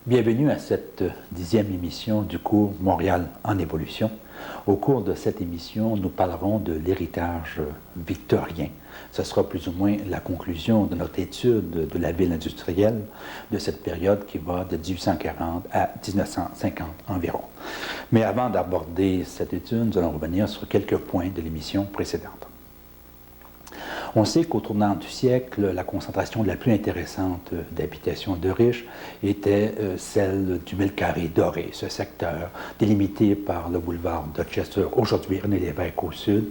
Bienvenue à cette 10e émission du cours Montréal en évolution. Au cours de cette émission, nous parlerons de l'héritage victorien. Ce sera plus ou moins la conclusion de notre étude de la ville industrielle de cette période qui va de 1840 à 1950 environ. Mais avant d'aborder cette étude, nous allons revenir sur quelques points de l'émission précédente. On sait qu'au tournant du siècle, la concentration la plus intéressante d'habitations de riches était celle du Mille Carré doré, ce secteur délimité par le boulevard Dorchester, aujourd'hui René-Lévesque au sud,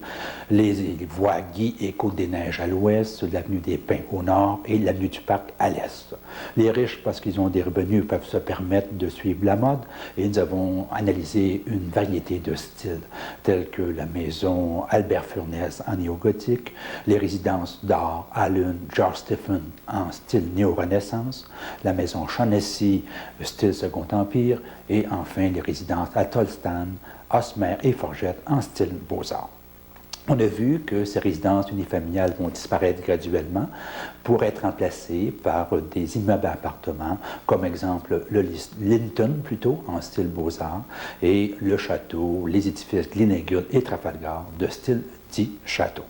les voies Guy et Côte-des-Neiges à l'ouest, l'avenue des Pins au nord et l'avenue du Parc à l'est. Les riches, parce qu'ils ont des revenus, peuvent se permettre de suivre la mode et nous avons analysé une variété de styles, tels que la maison Albert Furness en néo-gothique, les résidences d'art à Lune, George Stephen en style néo-renaissance, la maison Shaughnessy, style Second Empire, et enfin les résidences à Tolstan, Hosmer et Forget en style Beaux-Arts. On a vu que ces résidences unifamiliales vont disparaître graduellement pour être remplacées par des immeubles à appartements, comme exemple le Linton plutôt, en style Beaux-Arts, et le château, les édifices Gleneagles et Trafalgar de style dit château.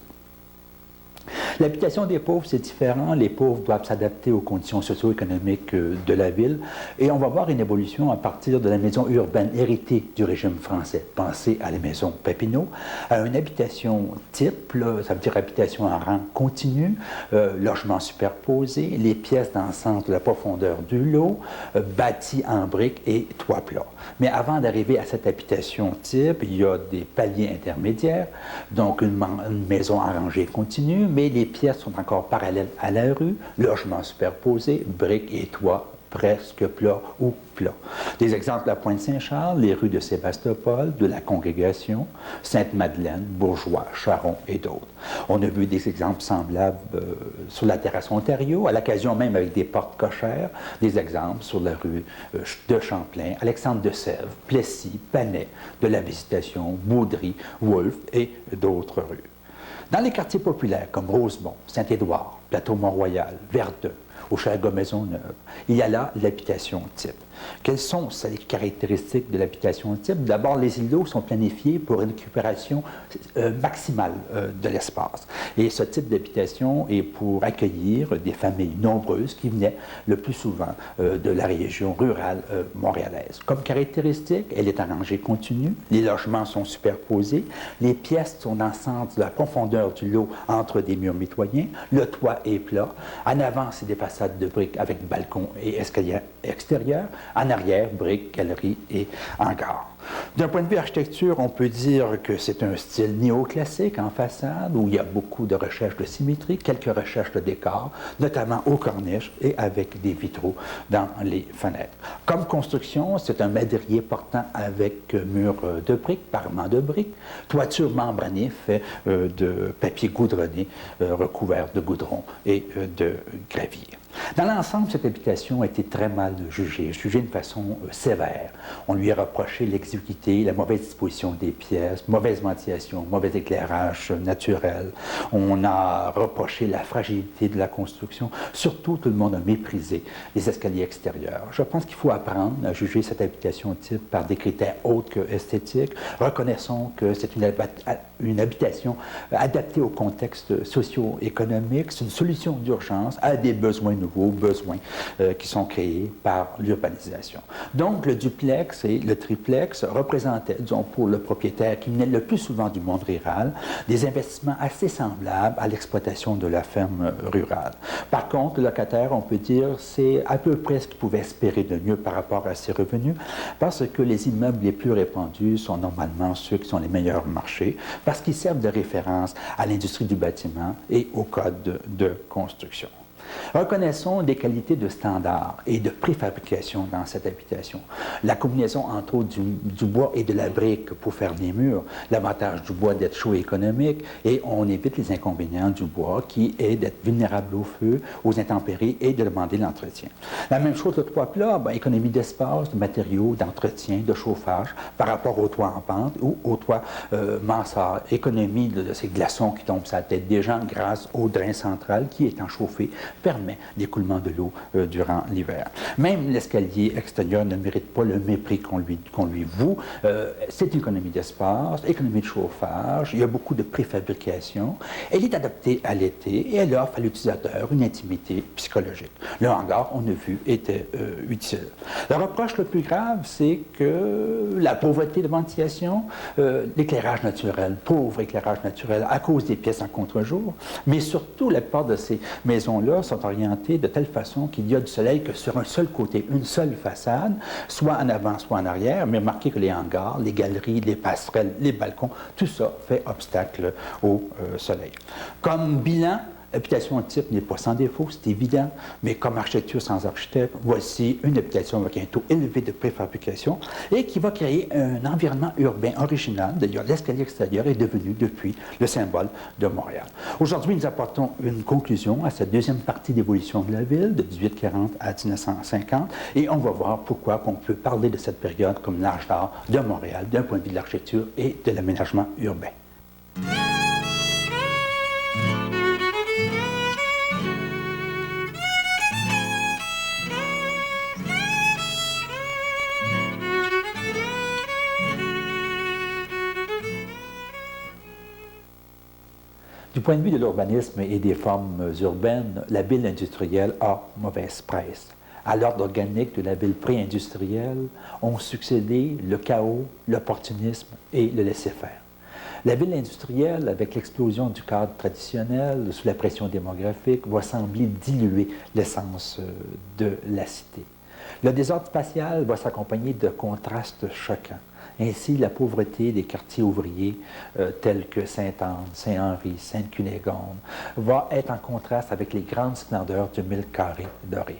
L'habitation des pauvres, c'est différent. Les pauvres doivent s'adapter aux conditions socio-économiques de la ville. Et on va voir une évolution à partir de la maison urbaine héritée du régime français. Pensez à la maison Papineau, à une habitation type, là, ça veut dire habitation en rang continu, logement superposé, les pièces dans le sens de la profondeur du lot, bâties en briques et toit plat. Mais avant d'arriver à cette habitation type, il y a des paliers intermédiaires, donc une maison en rangée continue, mais les pièces sont encore parallèles à la rue, logement superposé, briques et toits presque plats ou plats. Des exemples à Pointe-Saint-Charles, les rues de Sébastopol, de la Congrégation, Sainte-Madeleine, Bourgeois, Charon et d'autres. On a vu des exemples semblables sur la terrasse Ontario, à l'occasion même avec des portes cochères, des exemples sur la rue de Champlain, Alexandre de Sèvres, Plessis, Panay, de la Visitation, Baudry, Wolfe et d'autres rues. Dans les quartiers populaires comme Rosemont, Saint-Édouard, Plateau-Mont-Royal, Verdun, au Château-Maisonneuve, il y a là l'habitation type. Quelles sont les caractéristiques de l'habitation type? D'abord, les îlots sont planifiés pour une récupération maximale de l'espace. Et ce type d'habitation est pour accueillir des familles nombreuses qui venaient le plus souvent de la région rurale montréalaise. Comme caractéristique, elle est en rangée continue, les logements sont superposés, les pièces sont dans le sens de la profondeur du lot entre des murs mitoyens, le toit est plat, en avant, c'est des façades de briques avec balcon et escalier extérieur, en arrière, briques, galeries et hangars. D'un point de vue architecture, on peut dire que c'est un style néoclassique en façade où il y a beaucoup de recherches de symétrie, quelques recherches de décor, notamment aux corniches et avec des vitraux dans les fenêtres. Comme construction, c'est un madrier portant avec murs de briques, parements de briques, toiture membranée faite de papier goudronné recouvert de goudron et de gravier. Dans l'ensemble, cette habitation a été très mal jugée de façon sévère. On lui a reproché l'exiguïté, la mauvaise disposition des pièces, mauvaise ventilation, mauvais éclairage naturel. On a reproché la fragilité de la construction. Surtout, tout le monde a méprisé les escaliers extérieurs. Je pense qu'il faut apprendre à juger cette habitation type par des critères autres que esthétiques. Reconnaissons que c'est une habitation adaptée au contexte socio-économique. C'est une solution d'urgence à des besoins nouveaux besoins qui sont créés par l'urbanisation. Donc, le duplex et le triplex représentaient, disons, pour le propriétaire qui venait le plus souvent du monde rural, des investissements assez semblables à l'exploitation de la ferme rurale. Par contre, le locataire, on peut dire, c'est à peu près ce qu'il pouvait espérer de mieux par rapport à ses revenus, parce que les immeubles les plus répandus sont normalement ceux qui sont les meilleurs marchés, parce qu'ils servent de référence à l'industrie du bâtiment et au code de construction. Reconnaissons des qualités de standard et de préfabrication dans cette habitation. La combinaison entre autres du bois et de la brique pour faire des murs, l'avantage du bois d'être chaud et économique, et on évite les inconvénients du bois qui est d'être vulnérable au feu, aux intempéries et de demander l'entretien. La même chose, le toit plat, économie d'espace, de matériaux, d'entretien, de chauffage par rapport au toit en pente ou au toit mansard. Économie de ces glaçons qui tombent sur la tête des gens grâce au drain central qui étant chauffé permet l'écoulement de l'eau durant l'hiver. Même l'escalier extérieur ne mérite pas le mépris qu'on lui voue. C'est une économie d'espace, économie de chauffage, il y a beaucoup de préfabrication. Elle est adaptée à l'été et elle offre à l'utilisateur une intimité psychologique. Le hangar, on a vu, était utile. Le reproche le plus grave, c'est que la pauvreté de ventilation, l'éclairage naturel, pauvre éclairage naturel à cause des pièces en contre-jour, mais surtout la plupart de ces maisons-là sont orientées de telle façon qu'il y a du soleil que sur un seul côté, une seule façade, soit en avant, soit en arrière, mais remarquez que les hangars, les galeries, les passerelles, les balcons, tout ça fait obstacle au soleil. Comme bilan, l'habitation type n'est pas sans défaut, c'est évident, mais comme architecture sans architecte, voici une habitation avec un taux élevé de préfabrication et qui va créer un environnement urbain original. D'ailleurs, l'escalier extérieur est devenu depuis le symbole de Montréal. Aujourd'hui, nous apportons une conclusion à cette deuxième partie d'évolution de la ville, de 1840 à 1950, et on va voir pourquoi on peut parler de cette période comme l'âge d'or de Montréal d'un point de vue de l'architecture et de l'aménagement urbain. Du point de vue de l'urbanisme et des formes urbaines, la ville industrielle a mauvaise presse. À l'ordre organique de la ville pré-industrielle ont succédé le chaos, l'opportunisme et le laisser-faire. La ville industrielle, avec l'explosion du cadre traditionnel, sous la pression démographique, va sembler diluer l'essence de la cité. Le désordre spatial va s'accompagner de contrastes choquants. Ainsi, la pauvreté des quartiers ouvriers tels que Sainte-Anne, Saint-Henri, Sainte-Cunégonde va être en contraste avec les grandes splendeurs du 1000 carrés doré.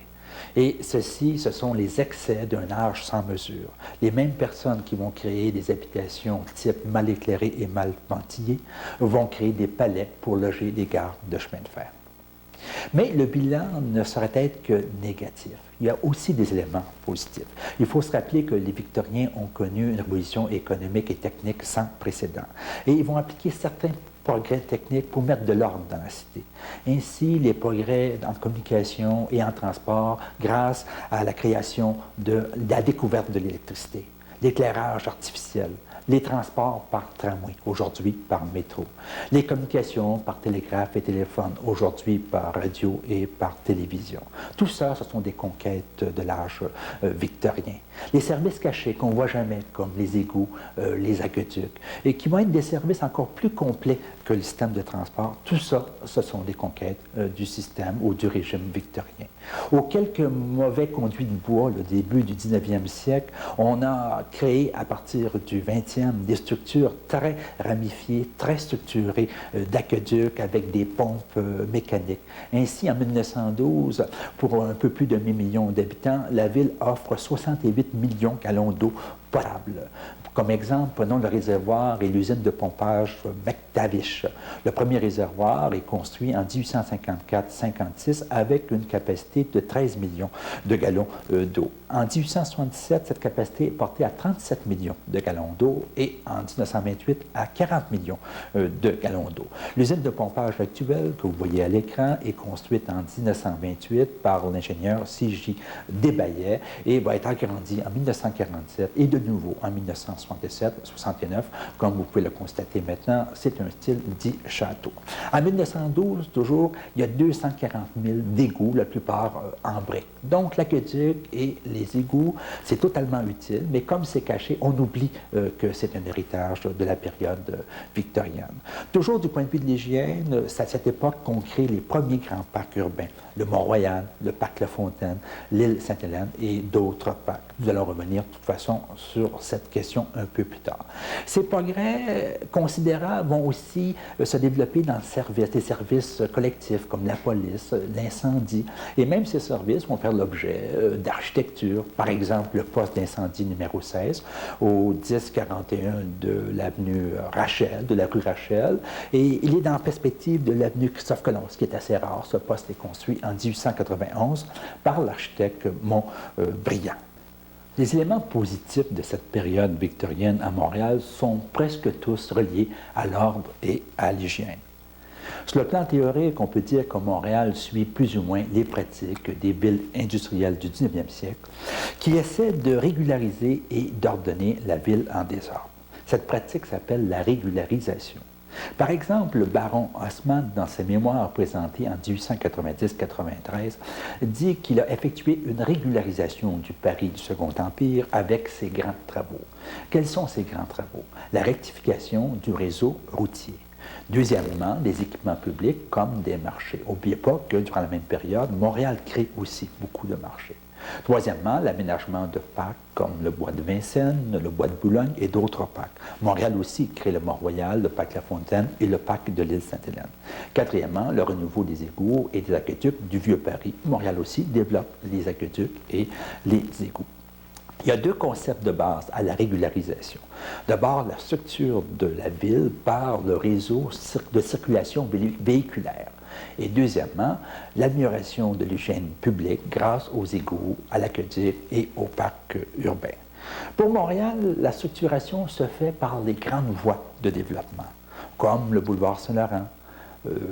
Et ceci, ce sont les excès d'un âge sans mesure. Les mêmes personnes qui vont créer des habitations type mal éclairées et mal ventilées vont créer des palais pour loger des gares de chemin de fer. Mais le bilan ne saurait être que négatif. Il y a aussi des éléments positifs. Il faut se rappeler que les Victoriens ont connu une révolution économique et technique sans précédent. Et ils vont appliquer certains progrès techniques pour mettre de l'ordre dans la cité. Ainsi, les progrès en communication et en transport grâce à la création de la découverte de l'électricité, l'éclairage artificiel, les transports par tramway, aujourd'hui par métro, les communications par télégraphe et téléphone, aujourd'hui par radio et par télévision. Tout ça, ce sont des conquêtes de l'âge victorien. Les services cachés qu'on ne voit jamais, comme les égouts, les aqueducs, et qui vont être des services encore plus complets que le système de transport, tout ça, ce sont des conquêtes du système ou du régime victorien. Aux quelques mauvais conduits de bois, le début du 19e siècle, on a créé à partir du 20e des structures très ramifiées, très structurées d'aqueducs avec des pompes mécaniques. Ainsi, en 1912, pour un peu plus de 1 million d'habitants, la ville offre 68 millions de gallons d'eau potable. Comme exemple, prenons le réservoir et l'usine de pompage McTavish. Le premier réservoir est construit en 1854-56 avec une capacité de 13 millions de gallons d'eau. En 1877, cette capacité est portée à 37 millions de gallons d'eau et en 1928 à 40 millions de gallons d'eau. L'usine de pompage actuelle que vous voyez à l'écran est construite en 1928 par l'ingénieur C.J. Desbaillet et va être agrandie en 1947 et de nouveau en 1967-69. Comme vous pouvez le constater maintenant, c'est un style dit château. En 1912, toujours, il y a 240 000 d'égouts, la plupart en briques. Donc, l'aqueduc et les égouts, c'est totalement utile, mais comme c'est caché, on oublie que c'est un héritage de la période victorienne. Toujours du point de vue de l'hygiène, c'est à cette époque qu'on crée les premiers grands parcs urbains, le Mont-Royal, le parc La Fontaine, l'île Sainte-Hélène et d'autres parcs. Nous allons revenir de toute façon sur cette question un peu plus tard. Ces progrès considérables vont aussi se développer dans le service, des services collectifs comme la police, l'incendie, et même ces services vont faire l'objet d'architecture. Par exemple, le poste d'incendie numéro 16 au 1041 de l'avenue Rachel, de la rue Rachel, et il est dans la perspective de l'avenue Christophe Colomb, ce qui est assez rare. Ce poste est construit en 1891 par l'architecte Montbriand. Les éléments positifs de cette période victorienne à Montréal sont presque tous reliés à l'ordre et à l'hygiène. Sur le plan théorique, on peut dire que Montréal suit plus ou moins les pratiques des villes industrielles du 19e siècle qui essaient de régulariser et d'ordonner la ville en désordre. Cette pratique s'appelle la régularisation. Par exemple, le baron Haussmann, dans ses mémoires présentées en 1890-93, dit qu'il a effectué une régularisation du Paris du Second Empire avec ses grands travaux. Quels sont ces grands travaux? La rectification du réseau routier. Deuxièmement, des équipements publics comme des marchés. N'oubliez pas que durant la même période, Montréal crée aussi beaucoup de marchés. Troisièmement, l'aménagement de parcs comme le bois de Vincennes, le bois de Boulogne et d'autres parcs. Montréal aussi crée le Mont-Royal, le parc La Fontaine et le parc de l'île Sainte-Hélène. Quatrièmement, le renouveau des égouts et des aqueducs du Vieux-Paris. Montréal aussi développe les aqueducs et les égouts. Il y a deux concepts de base à la régularisation. D'abord, la structure de la ville par le réseau de circulation véhiculaire. Et deuxièmement, l'amélioration de l'hygiène publique grâce aux égouts, à l'aqueduc et aux parcs urbains. Pour Montréal, la structuration se fait par les grandes voies de développement, comme le boulevard Saint-Laurent,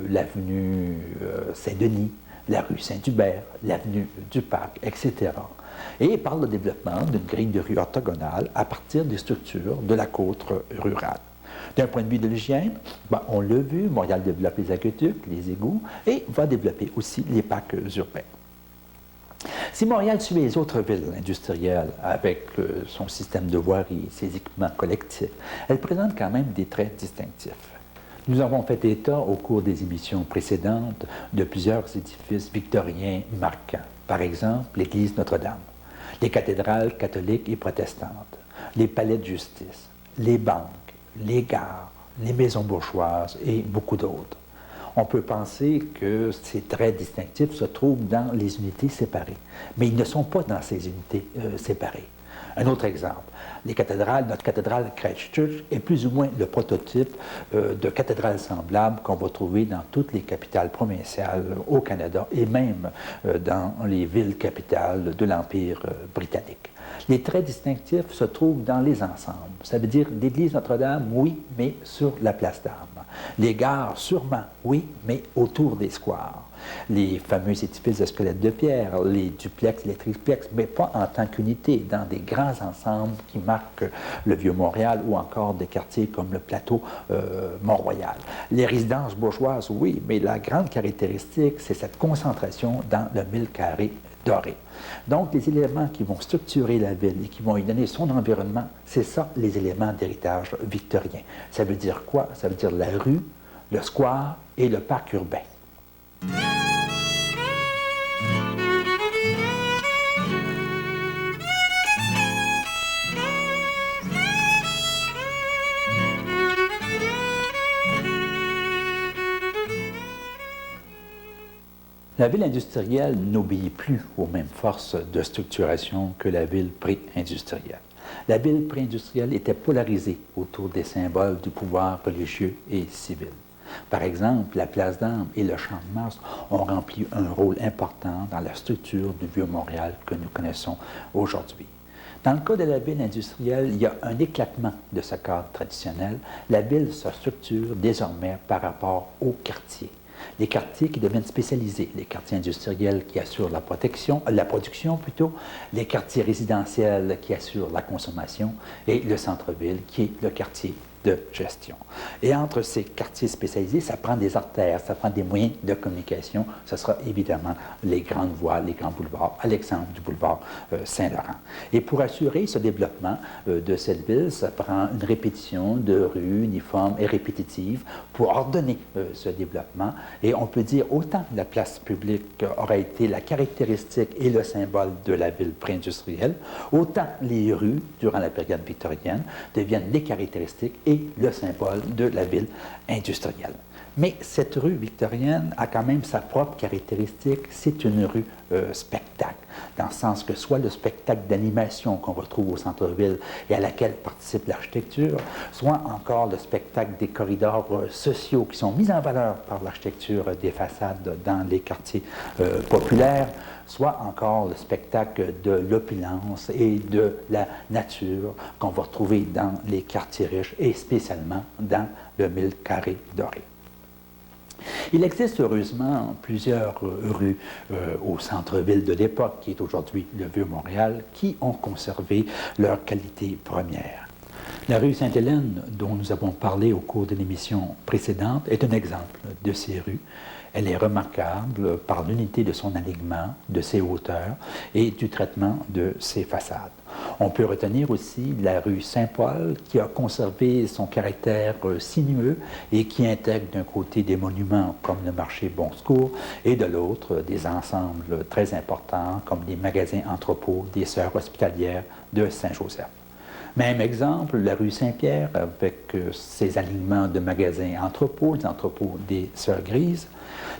l'avenue Saint-Denis, la rue Saint-Hubert, l'avenue du Parc, etc. Et par le développement d'une grille de rue orthogonale à partir des structures de la côte rurale. D'un point de vue de l'hygiène, on l'a vu, Montréal développe les aqueducs, les égouts, et va développer aussi les parcs urbains. Si Montréal suit les autres villes industrielles avec son système de voirie, ses équipements collectifs, elle présente quand même des traits distinctifs. Nous avons fait état au cours des émissions précédentes de plusieurs édifices victoriens marquants. Par exemple, l'église Notre-Dame, les cathédrales catholiques et protestantes, les palais de justice, les banques, les gares, les maisons bourgeoises et beaucoup d'autres. On peut penser que ces traits distinctifs se trouvent dans les unités séparées, mais ils ne sont pas dans ces unités séparées. Un autre exemple, les cathédrales, notre cathédrale Christchurch est plus ou moins le prototype de cathédrale semblable qu'on va trouver dans toutes les capitales provinciales au Canada et même dans les villes capitales de l'Empire britannique. Les traits distinctifs se trouvent dans les ensembles. Ça veut dire l'église Notre-Dame, oui, mais sur la place d'Armes. Les gares, sûrement, oui, mais autour des squares. Les fameux édifices de squelettes de pierre, les duplex, les triplex, mais pas en tant qu'unité, dans des grands ensembles qui marquent le Vieux-Montréal ou encore des quartiers comme le plateau Mont-Royal. Les résidences bourgeoises, oui, mais la grande caractéristique, c'est cette concentration dans le 1000 carrés doré. Donc, les éléments qui vont structurer la ville et qui vont lui donner son environnement, c'est ça, les éléments d'héritage victorien. Ça veut dire quoi? Ça veut dire la rue, le square et le parc urbain. La ville industrielle n'obéit plus aux mêmes forces de structuration que la ville pré-industrielle. La ville pré-industrielle était polarisée autour des symboles du pouvoir religieux et civil. Par exemple, la place d'Armes et le Champ de Mars ont rempli un rôle important dans la structure du Vieux-Montréal que nous connaissons aujourd'hui. Dans le cas de la ville industrielle, il y a un éclatement de ce cadre traditionnel. La ville se structure désormais par rapport aux quartiers. Les quartiers qui deviennent spécialisés, les quartiers industriels qui assurent la production, les quartiers résidentiels qui assurent la consommation et le centre-ville qui est le quartier de gestion. Et entre ces quartiers spécialisés, ça prend des artères, ça prend des moyens de communication. Ce sera évidemment les grandes voies, les grands boulevards, à l'exemple du boulevard Saint-Laurent. Et pour assurer ce développement de cette ville, ça prend une répétition de rues uniformes et répétitives pour ordonner ce développement. Et on peut dire autant la place publique aura été la caractéristique et le symbole de la ville pré-industrielle, autant les rues, durant la période victorienne, deviennent les caractéristiques et le symbole de la ville industrielle. Mais cette rue victorienne a quand même sa propre caractéristique, c'est une rue spectacle, dans le sens que soit le spectacle d'animation qu'on retrouve au centre-ville et à laquelle participe l'architecture, soit encore le spectacle des corridors sociaux qui sont mis en valeur par l'architecture des façades dans les quartiers populaires, soit encore le spectacle de l'opulence et de la nature qu'on va retrouver dans les quartiers riches et spécialement dans le 1000 carrés doré. Il existe heureusement plusieurs rues au centre-ville de l'époque, qui est aujourd'hui le Vieux-Montréal, qui ont conservé leur qualité première. La rue Sainte-Hélène, dont nous avons parlé au cours de l'émission précédente, est un exemple de ces rues. Elle est remarquable par l'unité de son alignement, de ses hauteurs et du traitement de ses façades. On peut retenir aussi la rue Saint-Paul, qui a conservé son caractère sinueux et qui intègre d'un côté des monuments comme le marché Bon Secours et de l'autre des ensembles très importants comme les magasins entrepôts des Sœurs hospitalières de Saint-Joseph. Même exemple, la rue Saint-Pierre, avec ses alignements de magasins entrepôts, les entrepôts des Sœurs Grises,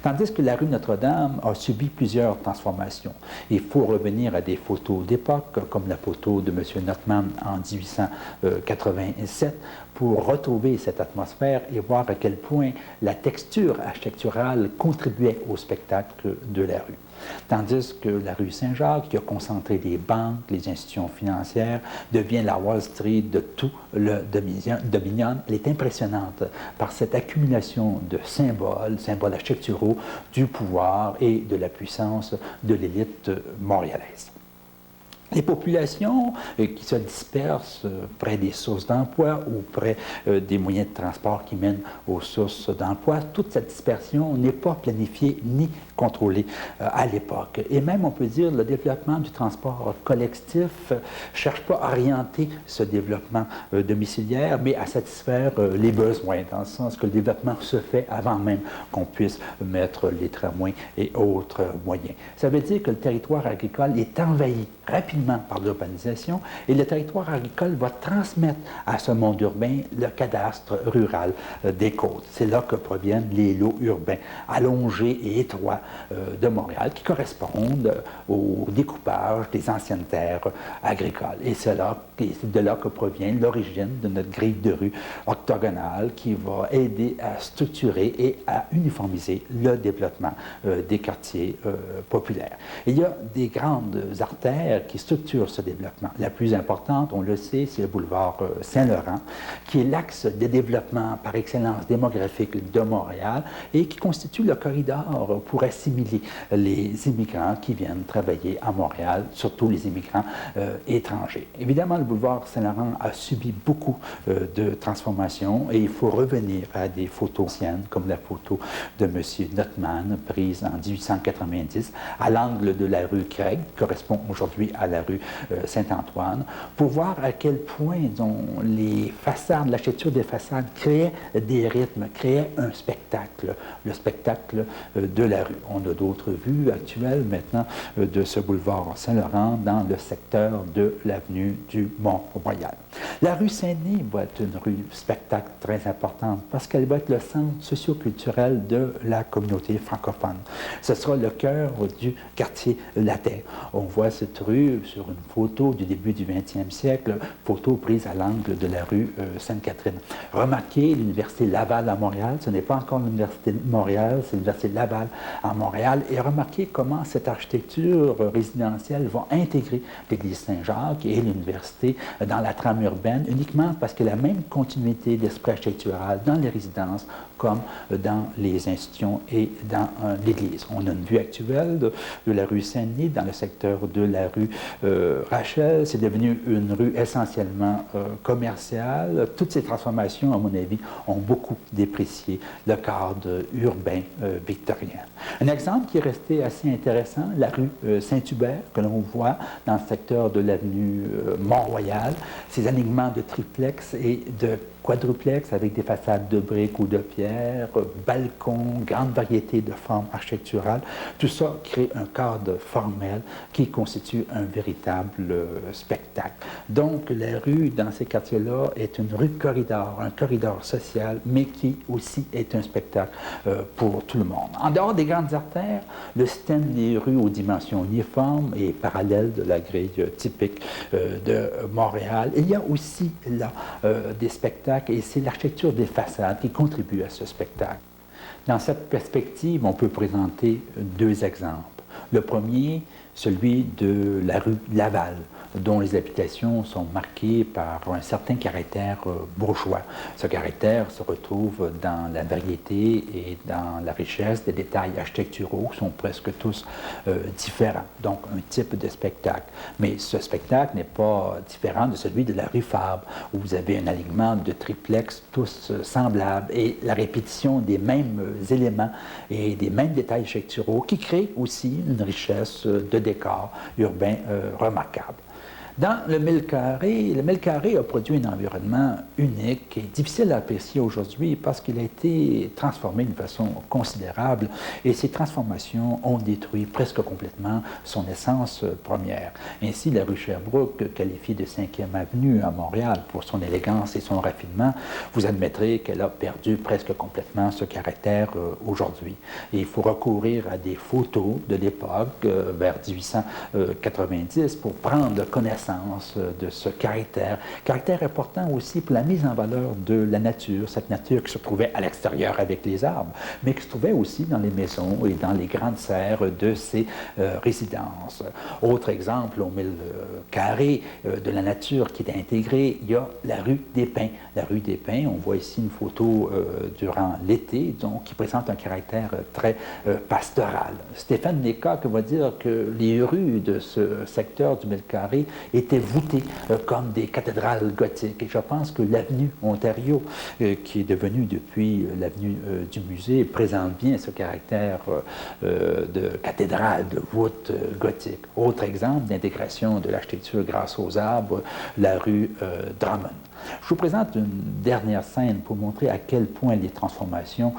tandis que la rue Notre-Dame a subi plusieurs transformations. Il faut revenir à des photos d'époque, comme la photo de M. Notman en 1887, pour retrouver cette atmosphère et voir à quel point la texture architecturale contribuait au spectacle de la rue. Tandis que la rue Saint-Jacques, qui a concentré les banques, les institutions financières, devient la Wall Street de tout le Dominion. Elle est impressionnante par cette accumulation de symboles architecturaux du pouvoir et de la puissance de l'élite montréalaise. Les populations qui se dispersent près des sources d'emploi ou près des moyens de transport qui mènent aux sources d'emploi, toute cette dispersion n'est pas planifiée ni contrôlée à l'époque. Et même, on peut dire, le développement du transport collectif ne cherche pas à orienter ce développement domiciliaire, mais à satisfaire les besoins, dans le sens que le développement se fait avant même qu'on puisse mettre les tramways et autres moyens. Ça veut dire que le territoire agricole est envahi rapidement par l'urbanisation et le territoire agricole va transmettre à ce monde urbain le cadastre rural des côtes. C'est là que proviennent les lots urbains allongés et étroits de Montréal qui correspondent au découpage des anciennes terres agricoles. Et c'est de là que provient l'origine de notre grille de rue octogonale qui va aider à structurer et à uniformiser le développement des quartiers populaires. Il y a des grandes artères qui structurent ce développement. La plus importante, on le sait, c'est le boulevard Saint-Laurent, qui est l'axe de développement par excellence démographique de Montréal et qui constitue le corridor pour assimiler les immigrants qui viennent travailler à Montréal, surtout les immigrants étrangers. Évidemment, le boulevard Saint-Laurent a subi beaucoup de transformations et il faut revenir à des photos anciennes, comme la photo de M. Notman, prise en 1890, à l'angle de la rue Craig, qui correspond aujourd'hui à la rue Saint-Antoine, pour voir à quel point les façades, l'architecture des façades créait des rythmes, créait un spectacle, le spectacle de la rue. On a d'autres vues actuelles maintenant de ce boulevard Saint-Laurent dans le secteur de l'avenue du Mont-Royal. La rue Saint-Denis va être une rue spectacle très importante parce qu'elle va être le centre socio-culturel de la communauté francophone. Ce sera le cœur du quartier latin. On voit cette rue sur une photo du début du 20e siècle, photo prise à l'angle de la rue Sainte-Catherine. Remarquez l'Université Laval à Montréal, ce n'est pas encore l'Université de Montréal, c'est l'Université Laval à Montréal, et remarquez comment cette architecture résidentielle va intégrer l'église Saint-Jacques et l'université dans la trame urbaine, uniquement parce qu'elle a la même continuité d'esprit architectural dans les résidences comme dans les institutions et dans l'église. On a une vue actuelle de la rue Saint-Denis dans le secteur de la rue Rachel. C'est devenu une rue essentiellement commerciale. Toutes ces transformations, à mon avis, ont beaucoup déprécié le cadre urbain victorien. Un exemple qui est resté assez intéressant, la rue Saint-Hubert, que l'on voit dans le secteur de l'avenue Mont-Royal. Ces alignements de triplex et de quadruplex avec des façades de briques ou de pierre, balcons, grande variété de formes architecturales. Tout ça crée un cadre formel qui constitue un véritable spectacle. Donc, la rue dans ces quartiers-là est une rue corridor, un corridor social, mais qui aussi est un spectacle pour tout le monde. En dehors des grandes artères, le système des rues aux dimensions uniformes est parallèle de la grille typique de Montréal. Il y a aussi là des spectacles et c'est l'architecture des façades qui contribue à ce spectacle. Dans cette perspective, on peut présenter deux exemples. Le premier, celui de la rue Laval, dont les habitations sont marquées par un certain caractère bourgeois. Ce caractère se retrouve dans la variété et dans la richesse des détails architecturaux qui sont presque tous différents, donc un type de spectacle. Mais ce spectacle n'est pas différent de celui de la rue Fabre, où vous avez un alignement de triplex tous semblables et la répétition des mêmes éléments et des mêmes détails architecturaux qui créent aussi une richesse de décor urbain remarquable. Dans le Mille Carré a produit un environnement unique et difficile à apprécier aujourd'hui parce qu'il a été transformé d'une façon considérable et ces transformations ont détruit presque complètement son essence première. Ainsi, la rue Sherbrooke, qualifiée de 5e avenue à Montréal pour son élégance et son raffinement, vous admettrez qu'elle a perdu presque complètement ce caractère aujourd'hui. Et il faut recourir à des photos de l'époque, vers 1890, pour prendre connaissance de ce caractère important aussi pour la mise en valeur de la nature, cette nature qui se trouvait à l'extérieur avec les arbres, mais qui se trouvait aussi dans les maisons et dans les grandes serres de ces résidences. Autre exemple, au Mille Carré de la nature qui est intégrée, il y a la rue des Pins. La rue des Pins, on voit ici une photo durant l'été, donc qui présente un caractère très pastoral. Stéphane Lecoq va dire que les rues de ce secteur du Mille Carré étaient voûtées comme des cathédrales gothiques. Et je pense que l'avenue Ontario, qui est devenue depuis l'avenue du musée, présente bien ce caractère de cathédrale, de voûte gothique. Autre exemple d'intégration de l'architecture grâce aux arbres, la rue Drummond. Je vous présente une dernière scène pour montrer à quel point les transformations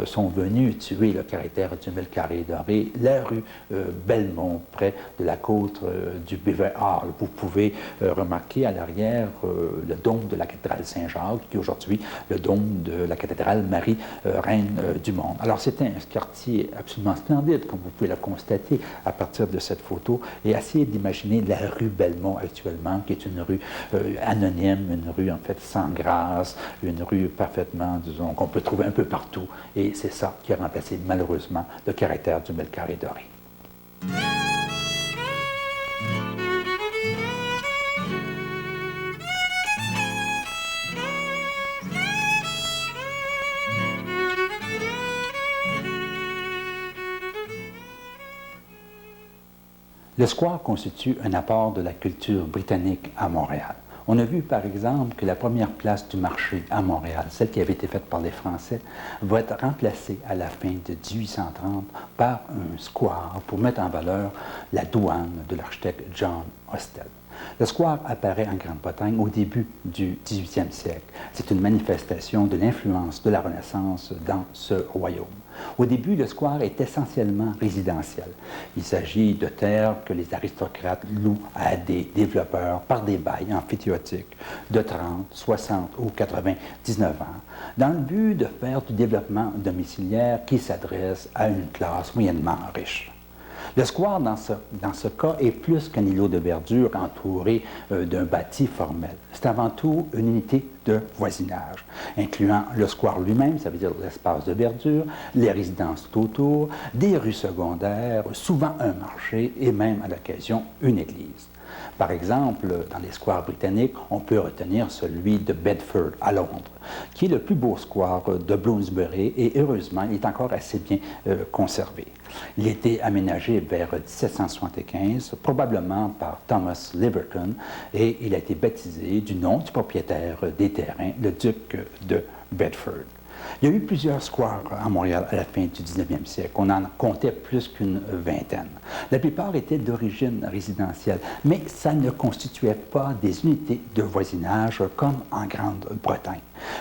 sont venues tuer le caractère du Mille Carré doré. La rue Belmont, près de la côte du Beaver Hall. Vous pouvez remarquer à l'arrière le dôme de la cathédrale Saint-Jacques, qui est aujourd'hui le dôme de la cathédrale Marie, Reine du Monde. Alors c'était un quartier absolument splendide, comme vous pouvez le constater à partir de cette photo, et essayez d'imaginer la rue Belmont actuellement, qui est une rue anonyme, une rue en fait sans grâce, une rue parfaitement, disons, qu'on peut trouver un peu partout. Et c'est ça qui a remplacé malheureusement le caractère du Mille Carré doré. Le square constitue un apport de la culture britannique à Montréal. On a vu, par exemple, que la première place du marché à Montréal, celle qui avait été faite par les Français, va être remplacée à la fin de 1830 par un square pour mettre en valeur la douane de l'architecte John Hostel. Le square apparaît en Grande-Bretagne au début du 18e siècle. C'est une manifestation de l'influence de la Renaissance dans ce royaume. Au début, le square est essentiellement résidentiel. Il s'agit de terres que les aristocrates louent à des développeurs par des bails amphithéotiques de 30, 60 ou 99 ans, dans le but de faire du développement domiciliaire qui s'adresse à une classe moyennement riche. Le square, dans ce cas, est plus qu'un îlot de verdure entouré d'un bâti formel. C'est avant tout une unité de voisinage, incluant le square lui-même, ça veut dire l'espace de verdure, les résidences tout autour, des rues secondaires, souvent un marché et même à l'occasion une église. Par exemple, dans les squares britanniques, on peut retenir celui de Bedford à Londres, qui est le plus beau square de Bloomsbury et heureusement, il est encore assez bien conservé. Il a été aménagé vers 1775, probablement par Thomas Liberton, et il a été baptisé du nom du propriétaire des terrains, le duc de Bedford. Il y a eu plusieurs squares à Montréal à la fin du 19e siècle. On en comptait plus qu'une vingtaine. La plupart étaient d'origine résidentielle, mais ça ne constituait pas des unités de voisinage comme en Grande-Bretagne.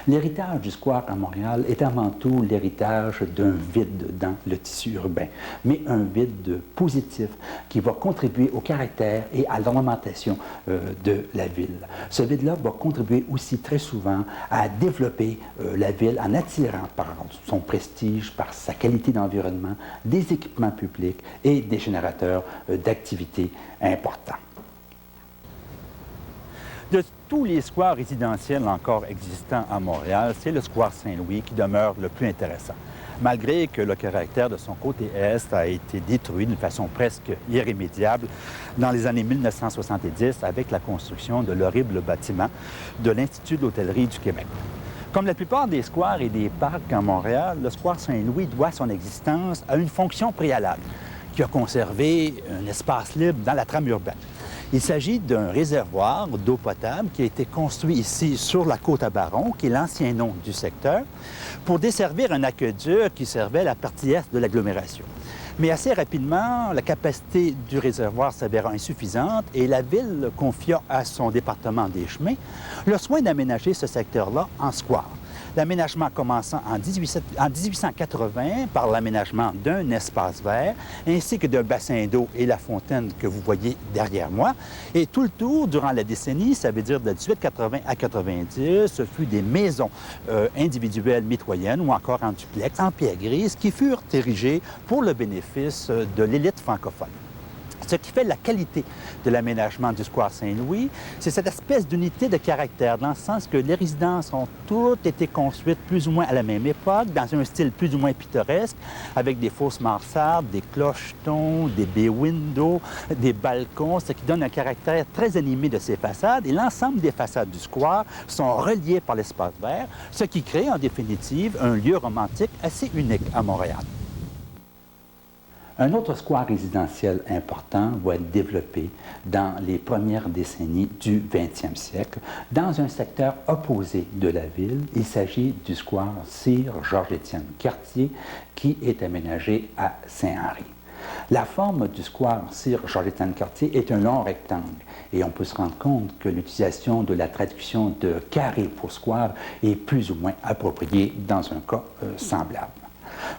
L'héritage du square à Montréal est avant tout l'héritage d'un vide dans le tissu urbain, mais un vide positif qui va contribuer au caractère et à l'ornementation de la ville. Ce vide-là va contribuer aussi très souvent à développer la ville en attirant par son prestige, par sa qualité d'environnement, des équipements publics et des générateurs d'activités importants. De tous les squares résidentiels encore existants à Montréal, c'est le square Saint-Louis qui demeure le plus intéressant. malgré que le caractère de son côté est a été détruit d'une façon presque irrémédiable dans les années 1970 avec la construction de l'horrible bâtiment de l'Institut de l'hôtellerie du Québec. Comme la plupart des squares et des parcs à Montréal, le square Saint-Louis doit son existence à une fonction préalable qui a conservé un espace libre dans la trame urbaine. Il s'agit d'un réservoir d'eau potable qui a été construit ici sur la côte à Baron, qui est l'ancien nom du secteur, pour desservir un aqueduc qui servait la partie est de l'agglomération. Mais assez rapidement, la capacité du réservoir s'avéra insuffisante et la Ville confia à son département des chemins le soin d'aménager ce secteur-là en square. L'aménagement commençant en 1880 par l'aménagement d'un espace vert, ainsi que d'un bassin d'eau et la fontaine que vous voyez derrière moi. Et tout le tour, durant la décennie, ça veut dire de 1880 à 90, ce fut des maisons individuelles mitoyennes ou encore en duplex, en pierre grise, qui furent érigées pour le bénéfice de l'élite francophone. Ce qui fait la qualité de l'aménagement du square Saint-Louis, c'est cette espèce d'unité de caractère, dans le sens que les résidences ont toutes été construites plus ou moins à la même époque, dans un style plus ou moins pittoresque, avec des fausses mansardes, des clochetons, des bay windows, des balcons, ce qui donne un caractère très animé de ces façades. Et l'ensemble des façades du square sont reliées par l'espace vert, ce qui crée en définitive un lieu romantique assez unique à Montréal. Un autre square résidentiel important va être développé dans les premières décennies du 20e siècle, dans un secteur opposé de la ville. Il s'agit du square Sir Georges-Étienne Cartier, qui est aménagé à Saint-Henri. La forme du square Sir Georges-Étienne Cartier est un long rectangle et on peut se rendre compte que l'utilisation de la traduction de carré pour square est plus ou moins appropriée dans un cas semblable.